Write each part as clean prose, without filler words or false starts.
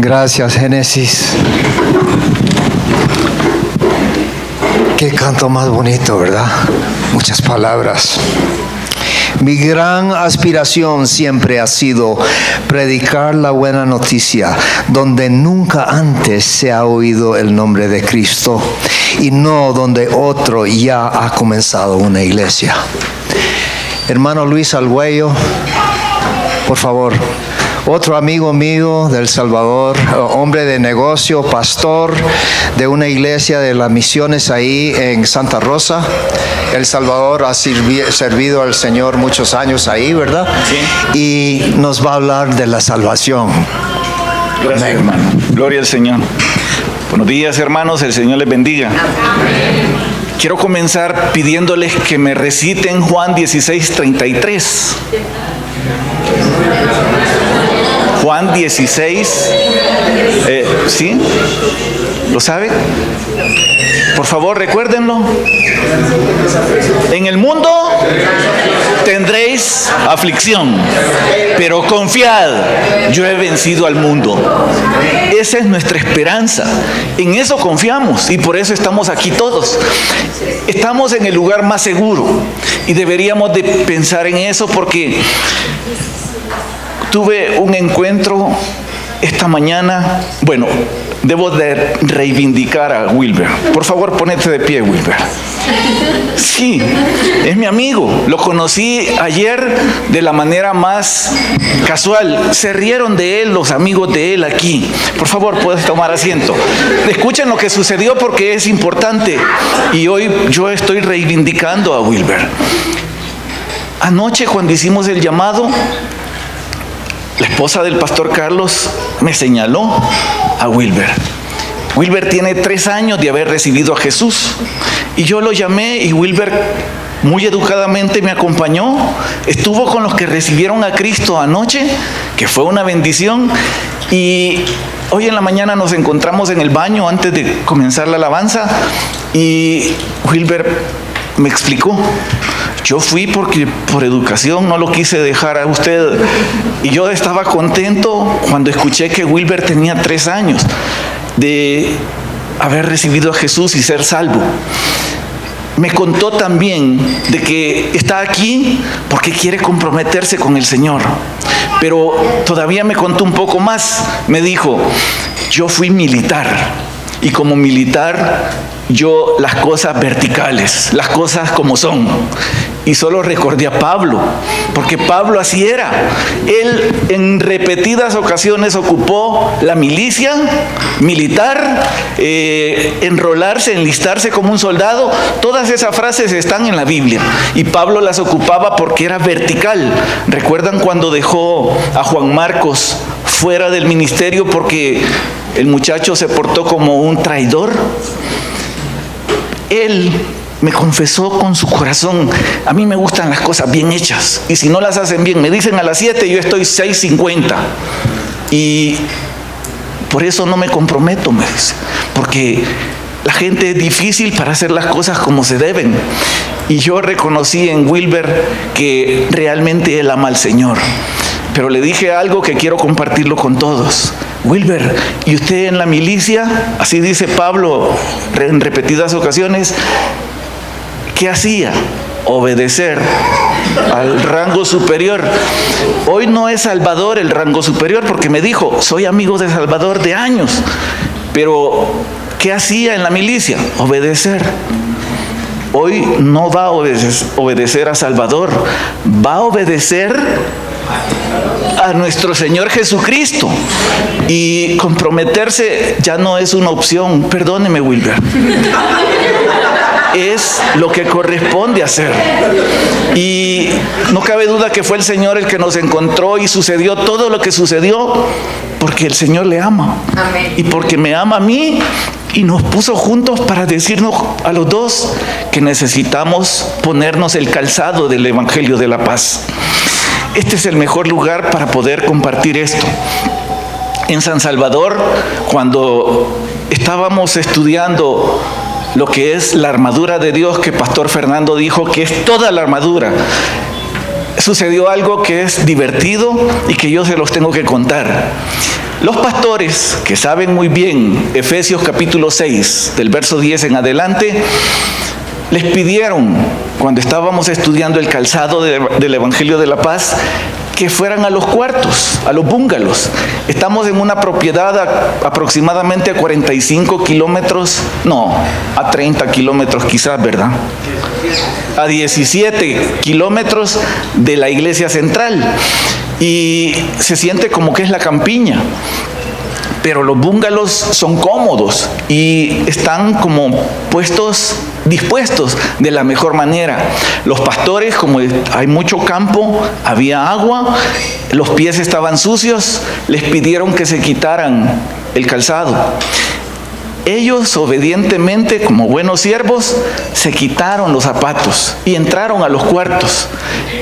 Gracias, Génesis. Qué canto más bonito, ¿verdad? Muchas palabras. Mi gran aspiración siempre ha sido predicar la buena noticia donde nunca antes se ha oído el nombre de Cristo y no donde otro ya ha comenzado una iglesia. Hermano Luis Alguello, por favor. Otro amigo mío del Salvador, hombre de negocio, pastor de una iglesia de las misiones ahí en Santa Rosa. El Salvador ha servido al Señor muchos años ahí, ¿verdad? Sí. Y nos va a hablar de la salvación. Gracias, hermano. Gloria al Señor. Buenos días, hermanos. El Señor les bendiga. Amén. Quiero comenzar pidiéndoles que me reciten Juan 16:33. Juan 16, ¿sí? ¿Lo sabe? Por favor, recuérdenlo. En el mundo tendréis aflicción, pero confiad, yo he vencido al mundo. Esa es nuestra esperanza. En eso confiamos y por eso estamos aquí todos. Estamos en el lugar más seguro y deberíamos de pensar en eso porque tuve un encuentro esta mañana. Bueno, debo de reivindicar a Wilber. Por favor, ponete de pie, Wilber. Sí, es mi amigo. Lo conocí ayer de la manera más casual. Se rieron de él los amigos de él aquí. Por favor, puedes tomar asiento. Escuchen lo que sucedió porque es importante. Y hoy yo estoy reivindicando a Wilber. Anoche, cuando hicimos el llamado, la esposa del pastor Carlos me señaló a Wilber. Wilber tiene 3 años de haber recibido a Jesús. Y yo lo llamé y Wilber muy educadamente me acompañó. Estuvo con los que recibieron a Cristo anoche, que fue una bendición. Y hoy en la mañana nos encontramos en el baño antes de comenzar la alabanza. Y Wilber me explicó. Yo fui porque por educación no lo quise dejar a usted. Y yo estaba contento cuando escuché que Wilber tenía 3 años de haber recibido a Jesús y ser salvo. Me contó también de que está aquí porque quiere comprometerse con el Señor. Pero todavía me contó un poco más. Me dijo, yo fui militar y como militar yo las cosas verticales, las cosas como son. Y solo recordé a Pablo, porque Pablo así era. Él en repetidas ocasiones ocupó la milicia militar, enrolarse, enlistarse como un soldado. Todas esas frases están en la Biblia. Y Pablo las ocupaba porque era vertical. ¿Recuerdan cuando dejó a Juan Marcos fuera del ministerio porque el muchacho se portó como un traidor? Él me confesó con su corazón, a mí me gustan las cosas bien hechas, y si no las hacen bien, me dicen a las 7, yo estoy 6:50, y por eso no me comprometo, me dice, porque la gente es difícil para hacer las cosas como se deben, y yo reconocí en Wilber que realmente él ama al Señor. Pero le dije algo que quiero compartirlo con todos. Wilber, ¿y usted en la milicia? Así dice Pablo en repetidas ocasiones. ¿Qué hacía? Obedecer al rango superior. Hoy no es Salvador el rango superior porque me dijo, soy amigo de Salvador de años. Pero, ¿qué hacía en la milicia? Obedecer. Hoy no va a obedecer a Salvador, va a obedecer a nuestro Señor Jesucristo. Y comprometerse ya no es una opción. Perdóneme, Wilber. Es lo que corresponde hacer. Y no cabe duda que fue el Señor el que nos encontró y sucedió todo lo que sucedió porque el Señor le ama. Amén. Y porque me ama a mí y nos puso juntos para decirnos a los dos que necesitamos ponernos el calzado del Evangelio de la Paz. Este es el mejor lugar para poder compartir esto. En San Salvador, cuando estábamos estudiando lo que es la armadura de Dios, que Pastor Fernando dijo que es toda la armadura, sucedió algo que es divertido y que yo se los tengo que contar. Los pastores, que saben muy bien Efesios capítulo 6, del verso 10 en adelante, les pidieron, cuando estábamos estudiando el calzado del Evangelio de la Paz, que fueran a los cuartos, a los búngalos. Estamos en una propiedad aproximadamente a 45 kilómetros, no, a 30 kilómetros quizás, ¿verdad? A 17 kilómetros de la iglesia central. Y se siente como que es la campiña. Pero los búngalos son cómodos y están como dispuestos de la mejor manera. Los pastores, como hay mucho campo, había agua, los pies estaban sucios, les pidieron que se quitaran el calzado. Ellos obedientemente, como buenos siervos, se quitaron los zapatos y entraron a los cuartos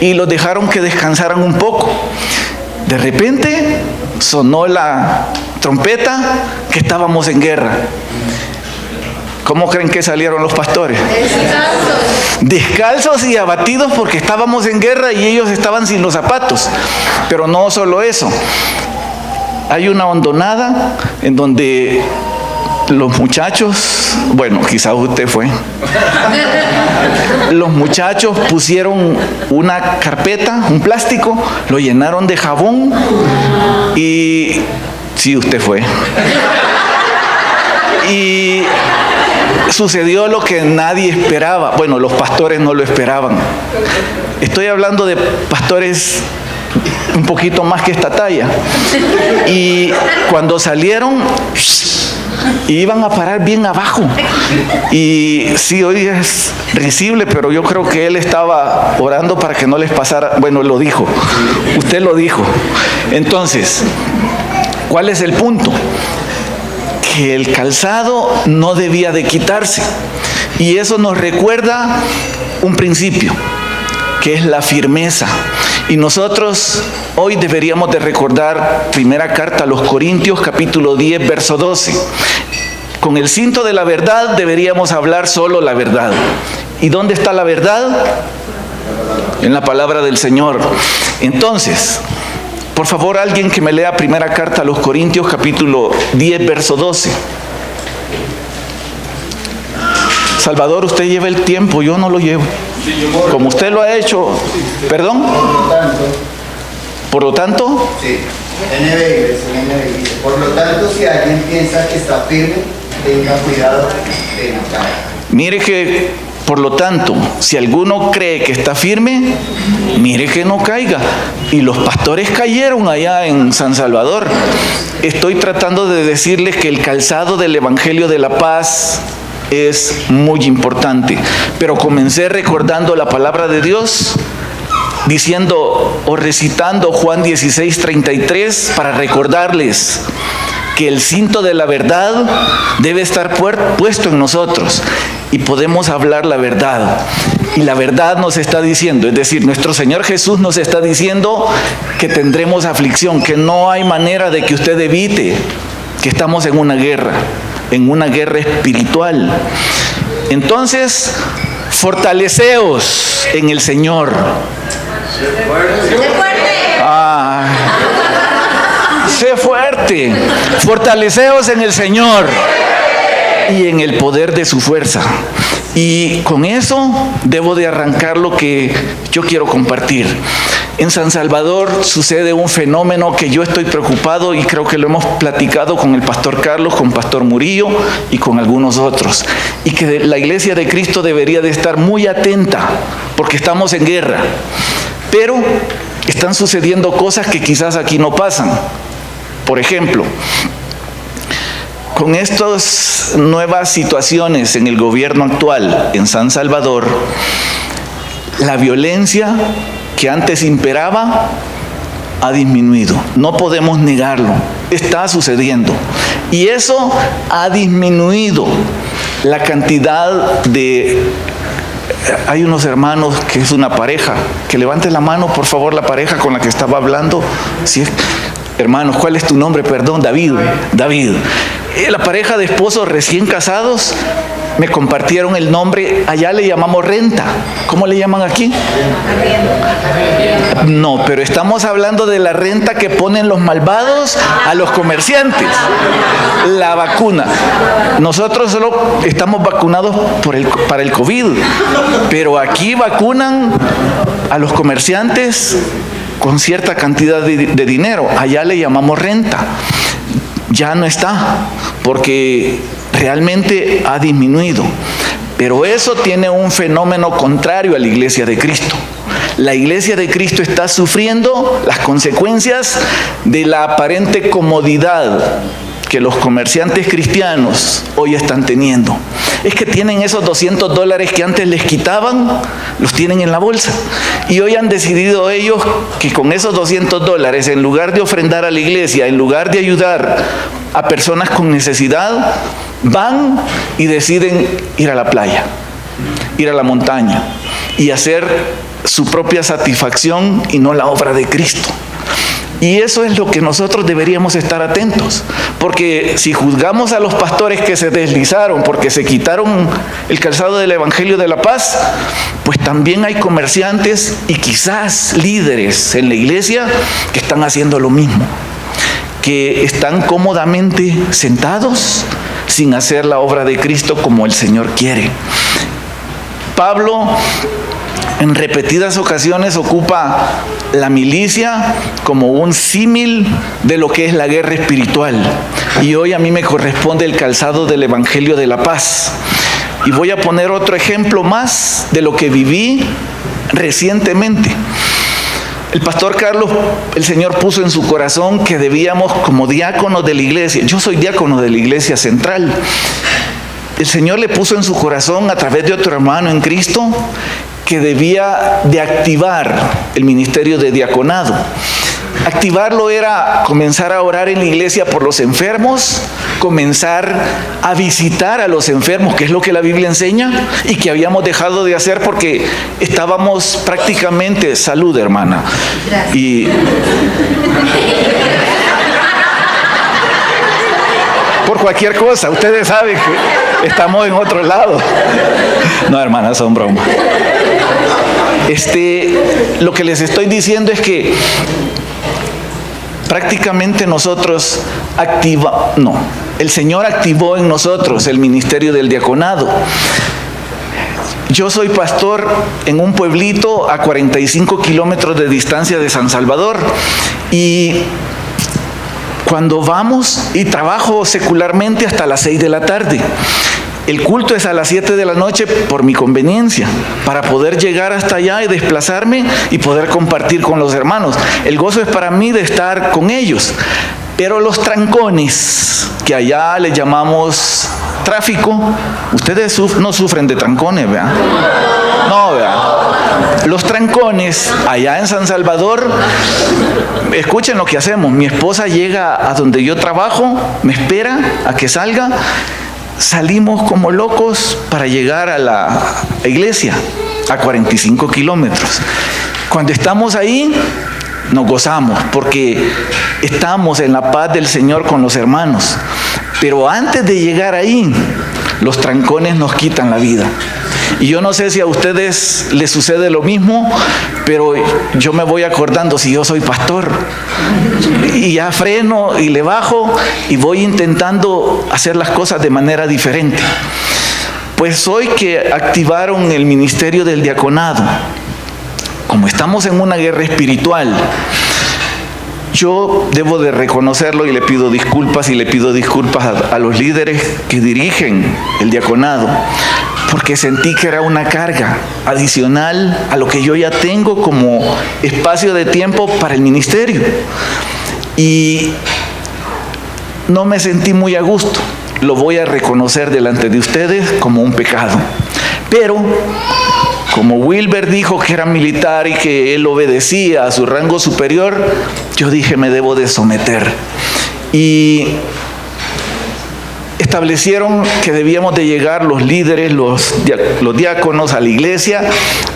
y los dejaron que descansaran un poco. De repente sonó la trompeta que estábamos en guerra. ¿Cómo creen que salieron los pastores? Descalzos y abatidos porque estábamos en guerra y ellos estaban sin los zapatos. Pero no solo eso. Hay una hondonada en donde los muchachos, bueno, quizás usted fue. Los muchachos pusieron una carpeta, un plástico, lo llenaron de jabón y sí, usted fue. Y sucedió lo que nadie esperaba. Bueno, los pastores no lo esperaban. Estoy hablando de pastores un poquito más que esta talla. Y cuando salieron, iban a parar bien abajo. Y sí, hoy es risible, pero yo creo que él estaba orando para que no les pasara. Bueno, lo dijo. Usted lo dijo. Entonces, ¿cuál es el punto? Que el calzado no debía de quitarse. Y eso nos recuerda un principio, que es la firmeza. Y nosotros hoy deberíamos de recordar primera carta a los Corintios, capítulo 10, verso 12. Con el cinto de la verdad deberíamos hablar solo la verdad. ¿Y dónde está la verdad? En la palabra del Señor. Entonces, por favor, alguien que me lea primera carta a los Corintios, capítulo 10, verso 12. Salvador, usted lleva el tiempo, yo no lo llevo. Como usted lo ha hecho, ¿perdón? Por lo tanto, sí, NBI dice, por lo tanto, si alguien piensa que está firme, tenga cuidado de no caer. Mire que, por lo tanto, si alguno cree que está firme, mire que no caiga. Y los pastores cayeron allá en San Salvador. Estoy tratando de decirles que el calzado del Evangelio de la Paz es muy importante. Pero comencé recordando la palabra de Dios, diciendo o recitando Juan 16:33 para recordarles que el cinto de la verdad debe estar puesto en nosotros y podemos hablar la verdad. Y la verdad nos está diciendo, es decir, nuestro Señor Jesús nos está diciendo que tendremos aflicción, que no hay manera de que usted evite que estamos en una guerra espiritual. Entonces, fortaleceos en el Señor. Sé fuerte. Fortaleceos en el Señor y en el poder de su fuerza. Y con eso debo de arrancar lo que yo quiero compartir. En San Salvador sucede un fenómeno que yo estoy preocupado y creo que lo hemos platicado con el pastor Carlos, con pastor Murillo y con algunos otros. Y que la Iglesia de Cristo debería de estar muy atenta porque estamos en guerra. Pero están sucediendo cosas que quizás aquí no pasan. Por ejemplo, con estas nuevas situaciones en el gobierno actual en San Salvador, la violencia que antes imperaba ha disminuido. No podemos negarlo. Está sucediendo. Y eso ha disminuido la cantidad de... Hay unos hermanos que es una pareja. Que levante la mano, por favor, la pareja con la que estaba hablando. Sí, hermanos, ¿cuál es tu nombre? Perdón, David. La pareja de esposos recién casados me compartieron el nombre, allá le llamamos renta. ¿Cómo le llaman aquí? No, pero estamos hablando de la renta que ponen los malvados a los comerciantes. La vacuna. Nosotros solo estamos vacunados para el COVID, pero aquí vacunan a los comerciantes con cierta cantidad de dinero. Allá le llamamos renta. Ya no está, porque realmente ha disminuido. Pero eso tiene un fenómeno contrario a la Iglesia de Cristo. La Iglesia de Cristo está sufriendo las consecuencias de la aparente comodidad que los comerciantes cristianos hoy están teniendo. Es que tienen esos $200 que antes les quitaban, los tienen en la bolsa. Y hoy han decidido ellos que con esos $200, en lugar de ofrendar a la iglesia, en lugar de ayudar a personas con necesidad, van y deciden ir a la playa, ir a la montaña y hacer su propia satisfacción y no la obra de Cristo. Y eso es lo que nosotros deberíamos estar atentos, porque si juzgamos a los pastores que se deslizaron porque se quitaron el calzado del Evangelio de la Paz, pues también hay comerciantes y quizás líderes en la iglesia que están haciendo lo mismo, que están cómodamente sentados sin hacer la obra de Cristo como el Señor quiere. Pablo en repetidas ocasiones ocupa la milicia como un símil de lo que es la guerra espiritual. Y hoy a mí me corresponde el calzado del Evangelio de la Paz. Y voy a poner otro ejemplo más de lo que viví recientemente. El pastor Carlos, el Señor puso en su corazón que debíamos, como diáconos de la iglesia, yo soy diácono de la iglesia central, el Señor le puso en su corazón a través de otro hermano en Cristo que debía de activar el ministerio de diaconado. Activarlo era comenzar a orar en la iglesia por los enfermos, comenzar a visitar a los enfermos, que es lo que la Biblia enseña y que habíamos dejado de hacer porque estábamos prácticamente, salud hermana, y por cualquier cosa, ustedes saben que estamos en otro lado. No, hermana, son bromas. Lo que les estoy diciendo es que prácticamente nosotros el Señor activó en nosotros el ministerio del diaconado. Yo soy pastor en un pueblito a 45 kilómetros de distancia de San Salvador y cuando vamos y trabajo secularmente hasta las 6 de la tarde. El culto es a las 7 de la noche por mi conveniencia, para poder llegar hasta allá y desplazarme y poder compartir con los hermanos. El gozo es para mí de estar con ellos. Pero los trancones, que allá le llamamos tráfico, ustedes no sufren de trancones, ¿verdad? No, ¿verdad? Los trancones, allá en San Salvador, escuchen lo que hacemos. Mi esposa llega a donde yo trabajo, me espera a que salga. Salimos como locos para llegar a la iglesia, a 45 kilómetros. Cuando estamos ahí, nos gozamos, porque estamos en la paz del Señor con los hermanos. Pero antes de llegar ahí, los trancones nos quitan la vida. Y yo no sé si a ustedes les sucede lo mismo, pero yo me voy acordando, si yo soy pastor, y ya freno y le bajo y voy intentando hacer las cosas de manera diferente. Pues hoy que activaron el ministerio del diaconado, como estamos en una guerra espiritual, yo debo de reconocerlo y le pido disculpas a los líderes que dirigen el diaconado, porque sentí que era una carga adicional a lo que yo ya tengo como espacio de tiempo para el ministerio. Y no me sentí muy a gusto. Lo voy a reconocer delante de ustedes como un pecado. Pero como Wilber dijo que era militar y que él obedecía a su rango superior, yo dije, me debo de someter. Y establecieron que debíamos de llegar los líderes, los diáconos a la iglesia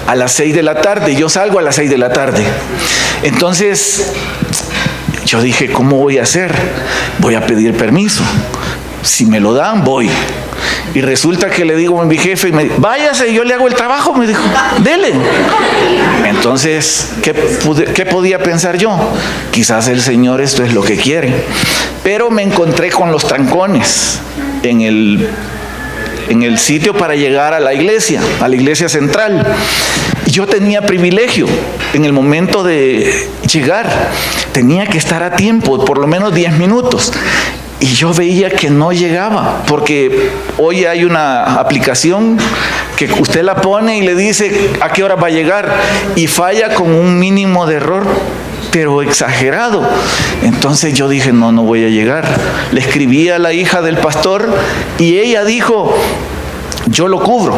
a las 6 de la tarde. Yo salgo a las 6 de la tarde. Entonces, yo dije, ¿cómo voy a hacer? Voy a pedir permiso. Si me lo dan, voy. Y resulta que le digo a mi jefe, y me dijo, váyase, yo le hago el trabajo, me dijo, dele. Entonces, ¿qué podía pensar yo? Quizás el Señor esto es lo que quiere. Pero me encontré con los trancones en el sitio para llegar a la iglesia central. Yo tenía privilegio en el momento de llegar. Tenía que estar a tiempo, por lo menos 10 minutos. Y yo veía que no llegaba, porque hoy hay una aplicación que usted la pone y le dice a qué hora va a llegar, y falla con un mínimo de error, pero exagerado. Entonces yo dije, no voy a llegar. Le escribí a la hija del pastor y ella dijo, yo lo cubro.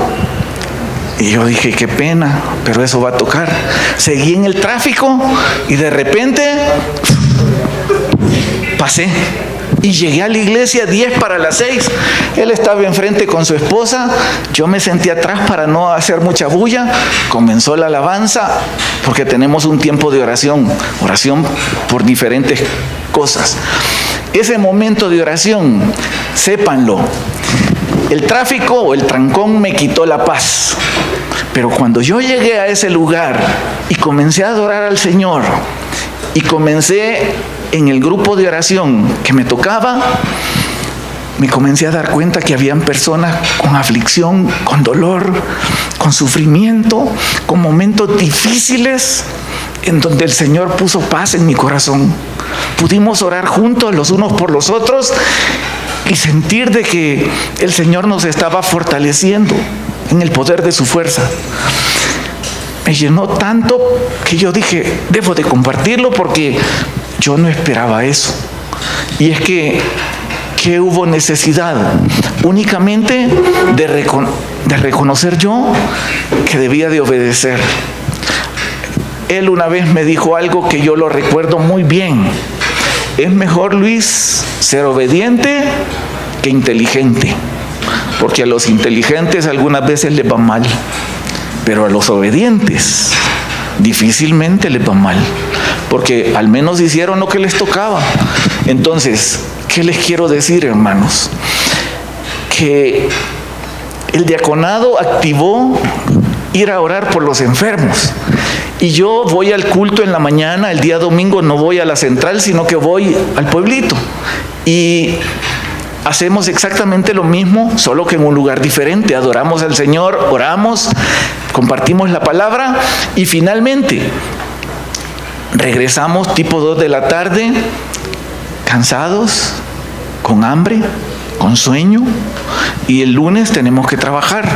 Y yo dije, qué pena, pero eso va a tocar. Seguí en el tráfico y de repente pasé. Y llegué a la iglesia 10 para las 6. Él estaba enfrente con su esposa. Yo me senté atrás para no hacer mucha bulla. Comenzó la alabanza, porque tenemos un tiempo de oración por diferentes cosas. Ese momento de oración, sépanlo, el tráfico o el trancón me quitó la paz. Pero cuando yo llegué a ese lugar y comencé a adorar al Señor, y comencé en el grupo de oración que me tocaba, me comencé a dar cuenta que habían personas con aflicción, con dolor, con sufrimiento, con momentos difíciles, en donde el Señor puso paz en mi corazón. Pudimos orar juntos los unos por los otros y sentir de que el Señor nos estaba fortaleciendo en el poder de su fuerza. Me llenó tanto que yo dije, debo de compartirlo, porque yo no esperaba eso. Y es que hubo necesidad únicamente de reconocer yo que debía de obedecer. Él una vez me dijo algo que yo lo recuerdo muy bien. Es mejor, Luis, ser obediente que inteligente, porque a los inteligentes algunas veces les va mal, pero a los obedientes difícilmente les va mal, porque al menos hicieron lo que les tocaba. Entonces, ¿qué les quiero decir, hermanos? Que el diaconado activó ir a orar por los enfermos. Y yo voy al culto en la mañana, el día domingo no voy a la central, sino que voy al pueblito. Y hacemos exactamente lo mismo, solo que en un lugar diferente. Adoramos al Señor, oramos, compartimos la palabra y finalmente regresamos tipo 2 de la tarde, cansados, con hambre, con sueño, y el lunes tenemos que trabajar.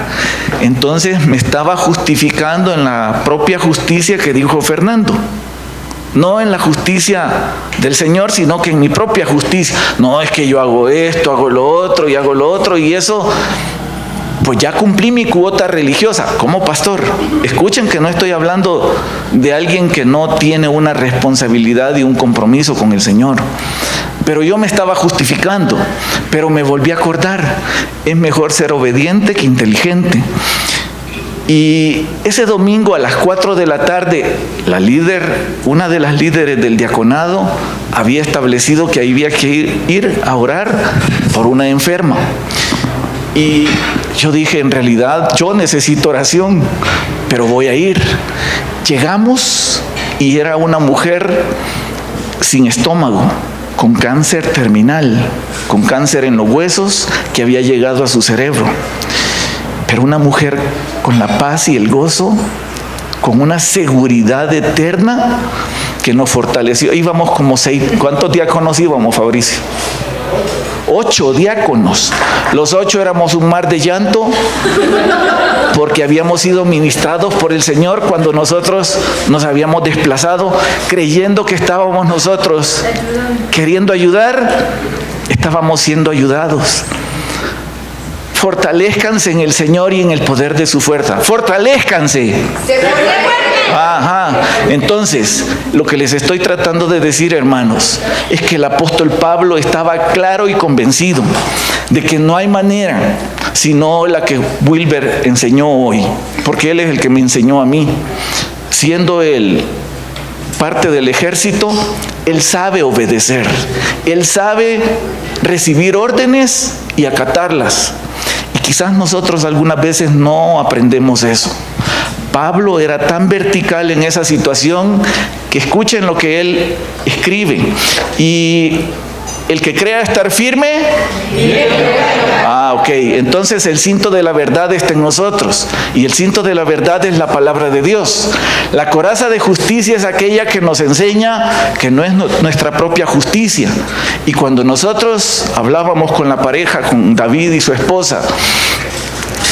Entonces me estaba justificando en la propia justicia que dijo Fernando. No en la justicia del Señor, sino que en mi propia justicia. No, es que yo hago esto, hago lo otro, y eso, pues ya cumplí mi cuota religiosa como pastor. Escuchen que no estoy hablando de alguien que no tiene una responsabilidad y un compromiso con el Señor. Pero yo me estaba justificando, pero me volví a acordar, es mejor ser obediente que inteligente. Y ese domingo a las 4 de la tarde, una de las líderes del diaconado había establecido que había que ir a orar por una enferma. Y yo dije, en realidad yo necesito oración, pero voy a ir. Llegamos y era una mujer sin estómago, con cáncer terminal, con cáncer en los huesos que había llegado a su cerebro. Pero una mujer con la paz y el gozo, con una seguridad eterna que nos fortaleció. Íbamos como 6, ¿cuántos diáconos íbamos, Fabricio? 8 diáconos. Los 8 éramos un mar de llanto porque habíamos sido ministrados por el Señor cuando nosotros nos habíamos desplazado, creyendo que estábamos nosotros queriendo ayudar, estábamos siendo ayudados. Fortalezcanse en el Señor y en el poder de su fuerza. Fortalezcanse. Ajá. Entonces, lo que les estoy tratando de decir, hermanos, es que el apóstol Pablo estaba claro y convencido de que no hay manera sino la que Wilber enseñó hoy, porque él es el que me enseñó a mí. Siendo él parte del ejército, él sabe obedecer, él sabe recibir órdenes y acatarlas. Quizás nosotros algunas veces no aprendemos eso. Pablo era tan vertical en esa situación que escuchen lo que él escribe. Y el que crea estar firme. Ok. Entonces el cinto de la verdad está en nosotros. Y el cinto de la verdad es la palabra de Dios. La coraza de justicia es aquella que nos enseña que no es nuestra propia justicia. Y cuando nosotros hablábamos con la pareja, con David y su esposa,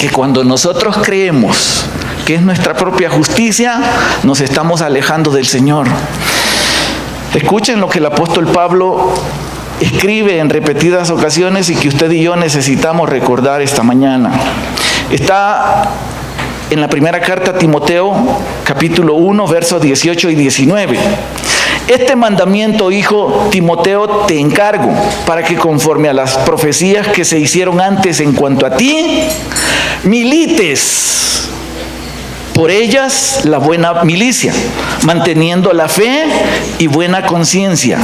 que cuando nosotros creemos que es nuestra propia justicia, nos estamos alejando del Señor. Escuchen lo que el apóstol Pablo escribe en repetidas ocasiones y que usted y yo necesitamos recordar esta mañana. Está en la primera carta a Timoteo, capítulo 1, versos 18 y 19. Este mandamiento, hijo Timoteo, te encargo, para que conforme a las profecías que se hicieron antes en cuanto a ti, milites por ellas la buena milicia, manteniendo la fe y buena conciencia,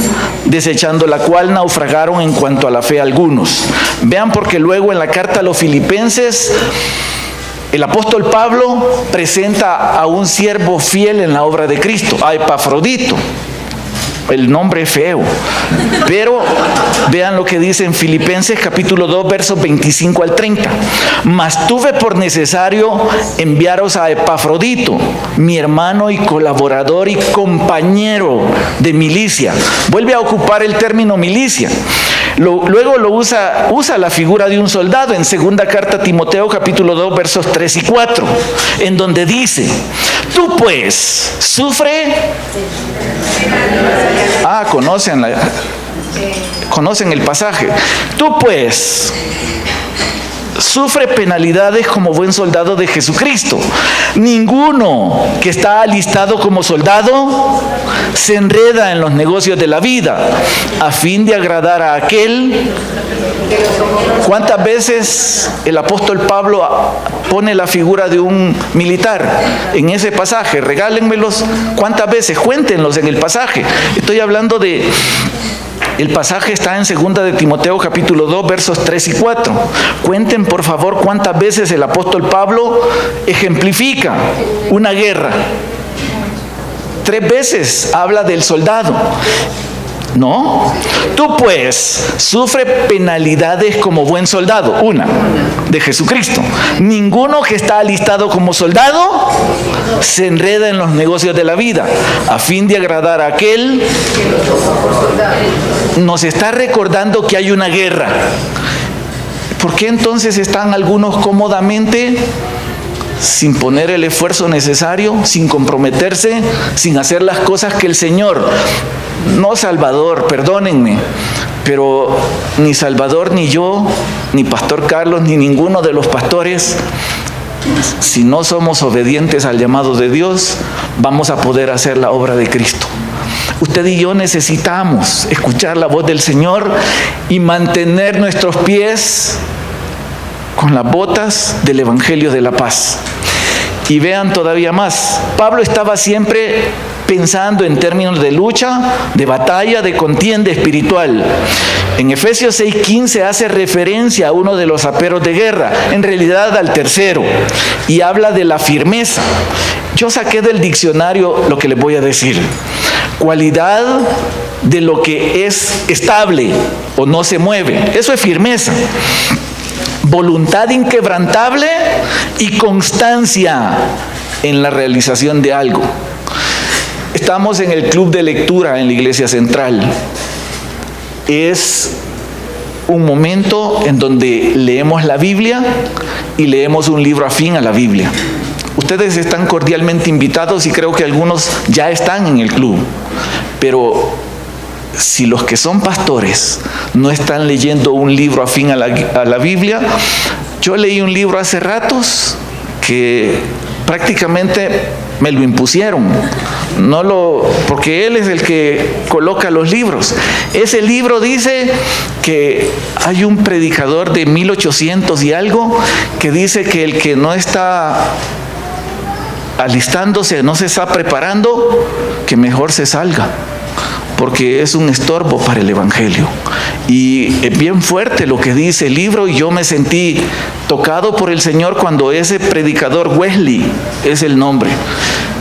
desechando la cual naufragaron en cuanto a la fe algunos. Vean, porque luego en la carta a los Filipenses, el apóstol Pablo presenta a un siervo fiel en la obra de Cristo, a Epafrodito. El nombre es feo, pero vean lo que dice en Filipenses capítulo 2, versos 25 al 30. Mas tuve por necesario enviaros a Epafrodito, mi hermano y colaborador y compañero de milicia. Vuelve a ocupar el término milicia. Luego lo usa la figura de un soldado en segunda carta a Timoteo capítulo 2, versos 3 y 4, en donde dice: tú pues sufre. Conocen el pasaje. Tú pues sufre penalidades como buen soldado de Jesucristo. Ninguno que está alistado como soldado se enreda en los negocios de la vida a fin de agradar a aquel. ¿Cuántas veces el apóstol Pablo pone la figura de un militar en ese pasaje? Regálenmelos. ¿Cuántas veces? Cuéntenlos en el pasaje. Estoy hablando de... El pasaje está en 2 de Timoteo capítulo 2, versos 3 y 4. Cuenten por favor cuántas veces el apóstol Pablo ejemplifica una guerra. 3 veces habla del soldado. No, tú pues sufre penalidades como buen soldado, una, de Jesucristo. Ninguno que está alistado como soldado se enreda en los negocios de la vida a fin de agradar a aquel. Nos está recordando que hay una guerra. ¿Por qué entonces están algunos cómodamente sin poner el esfuerzo necesario, sin comprometerse, sin hacer las cosas que el Señor, no Salvador, perdónenme, pero ni Salvador, ni yo, ni Pastor Carlos, ni ninguno de los pastores, si no somos obedientes al llamado de Dios, vamos a poder hacer la obra de Cristo? Usted y yo necesitamos escuchar la voz del Señor y mantener nuestros pies con las botas del Evangelio de la paz. Y vean todavía más, Pablo estaba siempre pensando en términos de lucha, de batalla, de contienda espiritual. En Efesios 6:15 hace referencia a uno de los aperos de guerra, en realidad al tercero, y habla de la firmeza. Yo saqué del diccionario lo que les voy a decir: cualidad de lo que es estable o no se mueve. Eso es firmeza. Voluntad inquebrantable y constancia en la realización de algo. Estamos en el club de lectura en la Iglesia Central. Es un momento en donde leemos la Biblia y leemos un libro afín a la Biblia. Ustedes están cordialmente invitados y creo que algunos ya están en el club. Pero si los que son pastores no están leyendo un libro afín a la Biblia, yo leí un libro hace ratos que prácticamente me lo impusieron, porque él es el que coloca los libros. Ese libro dice que hay un predicador de 1800 y algo que dice que el que no está alistándose, no se está preparando, que mejor se salga, porque es un estorbo para el Evangelio. Y es bien fuerte lo que dice el libro, y yo me sentí tocado por el Señor cuando ese predicador, Wesley es el nombre,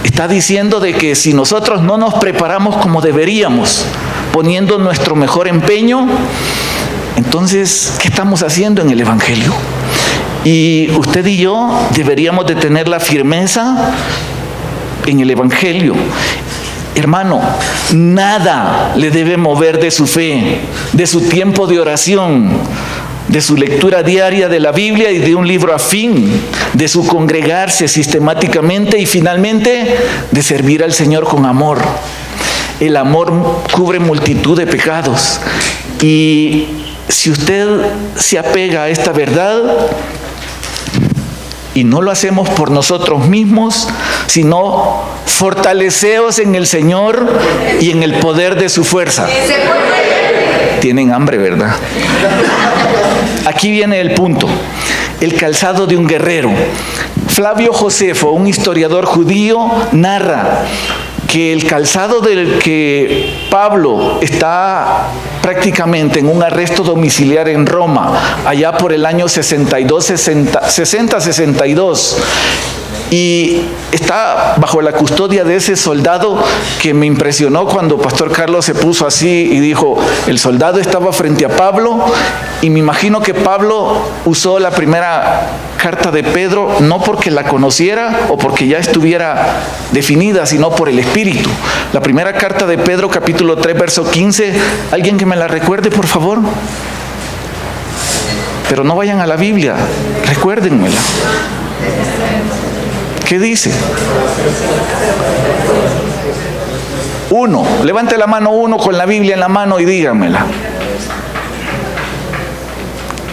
está diciendo de que si nosotros no nos preparamos como deberíamos, poniendo nuestro mejor empeño, entonces, ¿qué estamos haciendo en el Evangelio? Y usted y yo deberíamos de tener la firmeza en el Evangelio. Hermano, nada le debe mover de su fe, de su tiempo de oración, de su lectura diaria de la Biblia y de un libro afín, de su congregarse sistemáticamente y finalmente de servir al Señor con amor. El amor cubre multitud de pecados. Y si usted se apega a esta verdad y no lo hacemos por nosotros mismos, sino fortaleceos en el Señor y en el poder de su fuerza. Tienen hambre, ¿verdad? Aquí viene el punto. El calzado de un guerrero. Flavio Josefo, un historiador judío, narra que el calzado del que Pablo está prácticamente en un arresto domiciliar en Roma, allá por el año 60-62, y está bajo la custodia de ese soldado que me impresionó cuando Pastor Carlos se puso así y dijo, el soldado estaba frente a Pablo, y me imagino que Pablo usó la primera carta de Pedro no porque la conociera o porque ya estuviera definida, sino por el Espíritu. La primera carta de Pedro, capítulo 3, verso 15, ¿alguien que me la recuerde, por favor? Pero no vayan a la Biblia, recuérdenmela. ¿Qué dice? 1, levante la mano 1 con la Biblia en la mano y dígamela.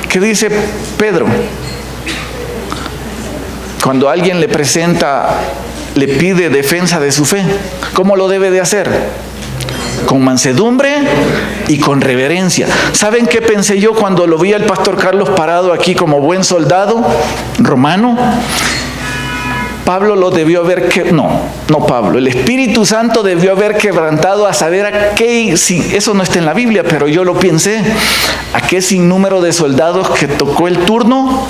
¿Qué dice Pedro? Cuando alguien le presenta, le pide defensa de su fe, ¿cómo lo debe de hacer? Con mansedumbre y con reverencia. ¿Saben qué pensé yo cuando lo vi al Pastor Carlos parado aquí como buen soldado romano? Pablo lo debió haber Pablo, el Espíritu Santo debió haber quebrantado a saber a qué, sí, eso no está en la Biblia, pero yo lo pensé, a qué sinnúmero de soldados que tocó el turno,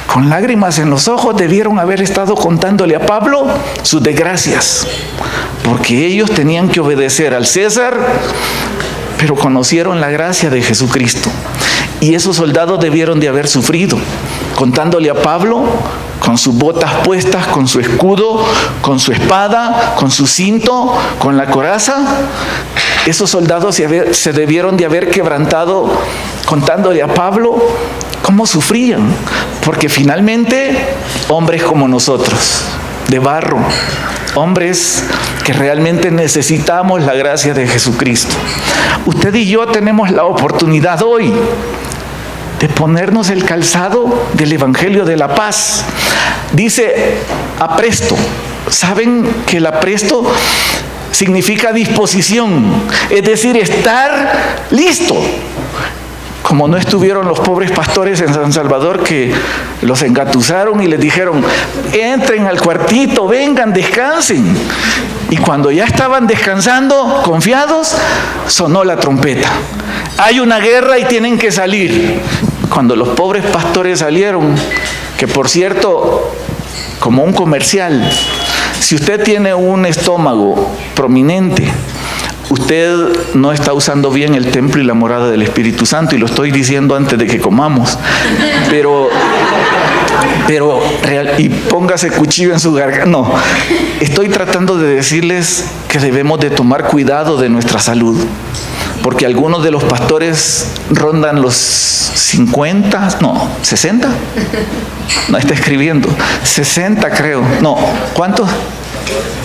con lágrimas en los ojos, debieron haber estado contándole a Pablo sus desgracias, porque ellos tenían que obedecer al César, pero conocieron la gracia de Jesucristo. Y esos soldados debieron de haber sufrido, contándole a Pablo, con sus botas puestas, con su escudo, con su espada, con su cinto, con la coraza. Esos soldados se debieron de haber quebrantado contándole a Pablo cómo sufrían, porque finalmente hombres como nosotros, de barro, hombres que realmente necesitamos la gracia de Jesucristo. Usted y yo tenemos la oportunidad hoy de ponernos el calzado del Evangelio de la paz. Dice apresto. ¿Saben que el apresto significa disposición? Es decir, estar listo. Como no estuvieron los pobres pastores en San Salvador que los engatusaron y les dijeron, entren al cuartito, vengan, descansen. Y cuando ya estaban descansando, confiados, sonó la trompeta. Hay una guerra y tienen que salir. Cuando los pobres pastores salieron, que por cierto, como un comercial, si usted tiene un estómago prominente, usted no está usando bien el templo y la morada del Espíritu Santo, y lo estoy diciendo antes de que comamos. Pero y póngase cuchillo en su garganta. No, estoy tratando de decirles que debemos de tomar cuidado de nuestra salud, porque algunos de los pastores rondan los 50, no, 60. No está escribiendo, 60 creo. No, ¿cuántos?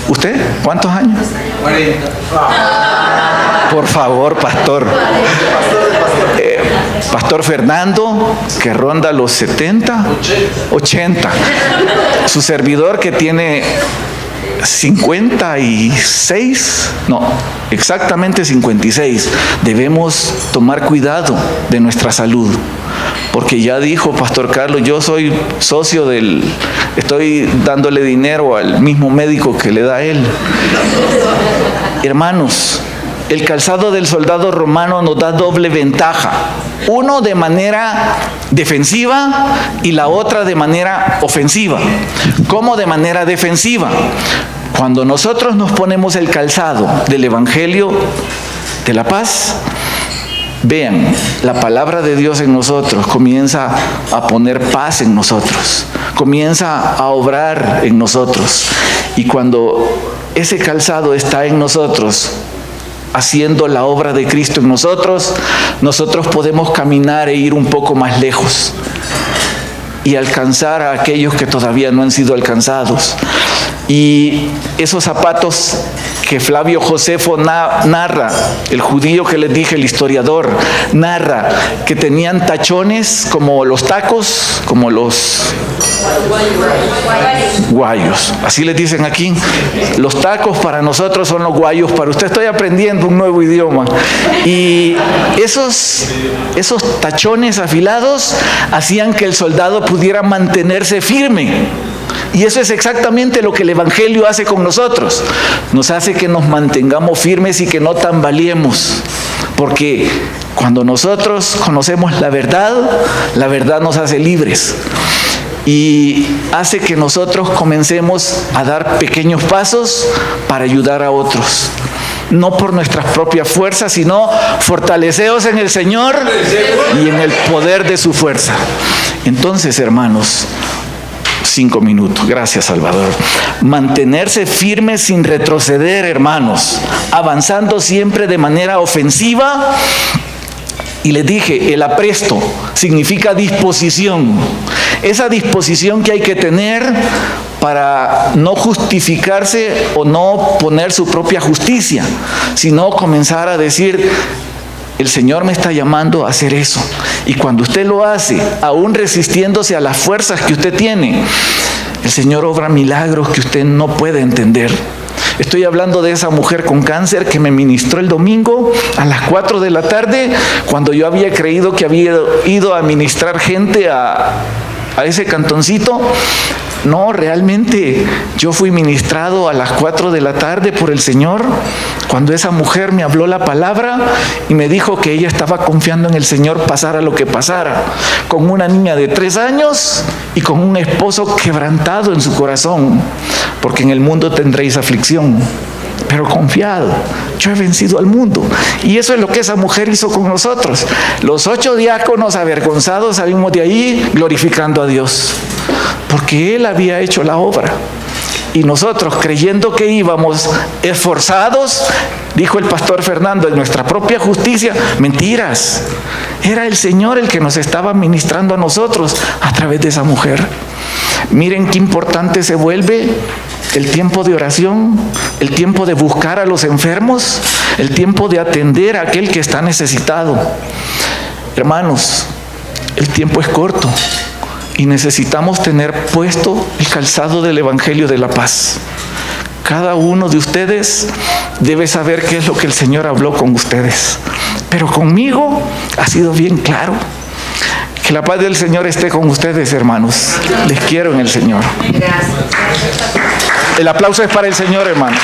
¿Usted? ¿Cuántos años? 40. Por favor, pastor. Pastor Fernando, que ronda los 70, 80. Su servidor, que tiene 56, no, exactamente 56. Debemos tomar cuidado de nuestra salud, porque ya dijo Pastor Carlos, yo soy socio estoy dándole dinero al mismo médico que le da él. Hermanos, el calzado del soldado romano nos da doble ventaja. Uno de manera defensiva y la otra de manera ofensiva. ¿Cómo de manera defensiva? Cuando nosotros nos ponemos el calzado del Evangelio de la paz, vean, la palabra de Dios en nosotros comienza a poner paz en nosotros, comienza a obrar en nosotros. Y cuando ese calzado está en nosotros, haciendo la obra de Cristo en nosotros, nosotros podemos caminar e ir un poco más lejos y alcanzar a aquellos que todavía no han sido alcanzados. Y esos zapatos que Flavio Josefo narra, el judío que les dije, el historiador, narra que tenían tachones como los tacos, como los guayos, así les dicen aquí. Los tacos para nosotros son los guayos, para usted. Estoy aprendiendo un nuevo idioma. Y esos tachones afilados hacían que el soldado pudiera mantenerse firme. Y eso es exactamente lo que el Evangelio hace con nosotros. Nos hace que nos mantengamos firmes y que no tambaleemos. Porque cuando nosotros conocemos la verdad nos hace libres. Y hace que nosotros comencemos a dar pequeños pasos para ayudar a otros. No por nuestras propias fuerzas, sino fortaleceos en el Señor y en el poder de su fuerza. Entonces, hermanos, 5 minutos. Gracias, Salvador. Mantenerse firme sin retroceder, hermanos. Avanzando siempre de manera ofensiva. Y les dije, el apresto significa disposición. Esa disposición que hay que tener para no justificarse o no poner su propia justicia, sino comenzar a decir, el Señor me está llamando a hacer eso. Y cuando usted lo hace, aún resistiéndose a las fuerzas que usted tiene, el Señor obra milagros que usted no puede entender. Estoy hablando de esa mujer con cáncer que me ministró el domingo a las 4 de la tarde, cuando yo había creído que había ido a ministrar gente a ese cantoncito. No, realmente yo fui ministrado a las 4 de la tarde por el Señor, cuando esa mujer me habló la palabra y me dijo que ella estaba confiando en el Señor pasara lo que pasara, con una niña de 3 años y con un esposo quebrantado en su corazón, porque en el mundo tendréis aflicción, pero confiado, yo he vencido al mundo. Y eso es lo que esa mujer hizo con nosotros. Los 8 diáconos avergonzados salimos de ahí glorificando a Dios, porque Él había hecho la obra. Y nosotros, creyendo que íbamos esforzados, dijo el pastor Fernando, en nuestra propia justicia, mentiras. Era el Señor el que nos estaba ministrando a nosotros a través de esa mujer. Miren qué importante se vuelve el tiempo de oración, el tiempo de buscar a los enfermos, el tiempo de atender a aquel que está necesitado. Hermanos, el tiempo es corto y necesitamos tener puesto el calzado del Evangelio de la paz. Cada uno de ustedes debe saber qué es lo que el Señor habló con ustedes. Pero conmigo ha sido bien claro. Que la paz del Señor esté con ustedes, hermanos. Les quiero en el Señor. El aplauso es para el Señor, hermano.